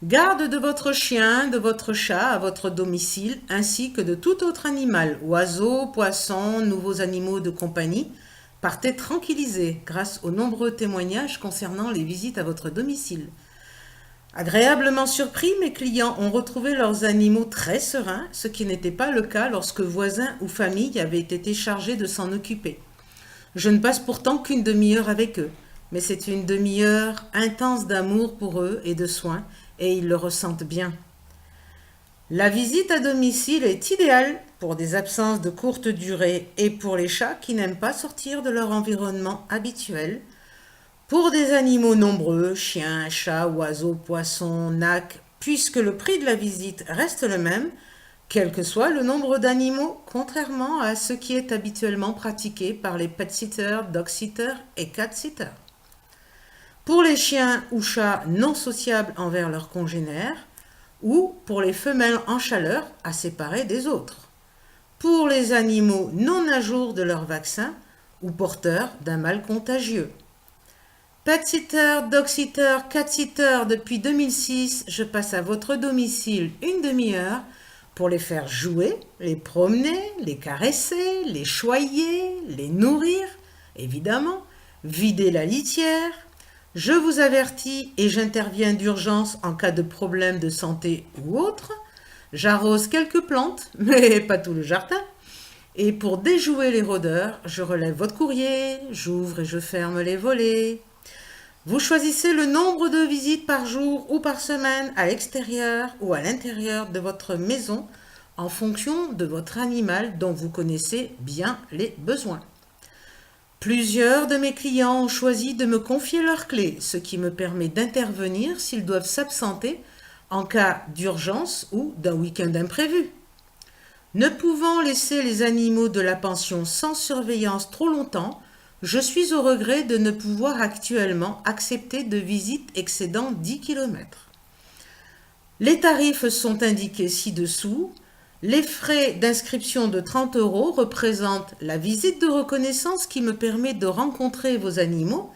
Garde de votre chien, de votre chat à votre domicile, ainsi que de tout autre animal, oiseaux, poissons, nouveaux animaux de compagnie. Partez tranquillisés grâce aux nombreux témoignages concernant les visites à votre domicile. Agréablement surpris, mes clients ont retrouvé leurs animaux très sereins, ce qui n'était pas le cas lorsque voisins ou famille avaient été chargés de s'en occuper. Je ne passe pourtant qu'une demi-heure avec eux, mais c'est une demi-heure intense d'amour pour eux et de soins, et ils le ressentent bien. La visite à domicile est idéale pour des absences de courte durée et pour les chats qui n'aiment pas sortir de leur environnement habituel. Pour des animaux nombreux, chiens, chats, oiseaux, poissons, nacs, puisque le prix de la visite reste le même, quel que soit le nombre d'animaux, contrairement à ce qui est habituellement pratiqué par les pet-sitters, dog-sitters et cat-sitters. Pour les chiens ou chats non sociables envers leurs congénères, ou pour les femelles en chaleur à séparer des autres. Pour les animaux non à jour de leur vaccin ou porteurs d'un mal contagieux. Pet-sitter, dog-sitter, cat-sitter, depuis 2006, je passe à votre domicile une demi-heure pour les faire jouer, les promener, les caresser, les choyer, les nourrir, évidemment, vider la litière. Je vous avertis et j'interviens d'urgence en cas de problème de santé ou autre. J'arrose quelques plantes, mais pas tout le jardin. Et pour déjouer les rôdeurs, je relève votre courrier, j'ouvre et je ferme les volets. Vous choisissez le nombre de visites par jour ou par semaine à l'extérieur ou à l'intérieur de votre maison en fonction de votre animal dont vous connaissez bien les besoins. Plusieurs de mes clients ont choisi de me confier leurs clés, ce qui me permet d'intervenir s'ils doivent s'absenter en cas d'urgence ou d'un week-end imprévu. Ne pouvant laisser les animaux de la pension sans surveillance trop longtemps, je suis au regret de ne pouvoir actuellement accepter de visites excédant 10 km. Les tarifs sont indiqués ci-dessous. Les frais d'inscription de 30 € représentent la visite de reconnaissance qui me permet de rencontrer vos animaux,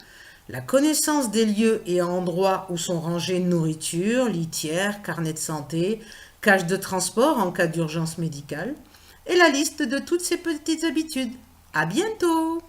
la connaissance des lieux et endroits où sont rangées nourriture, litière, carnet de santé, cage de transport en cas d'urgence médicale, et la liste de toutes ces petites habitudes. À bientôt!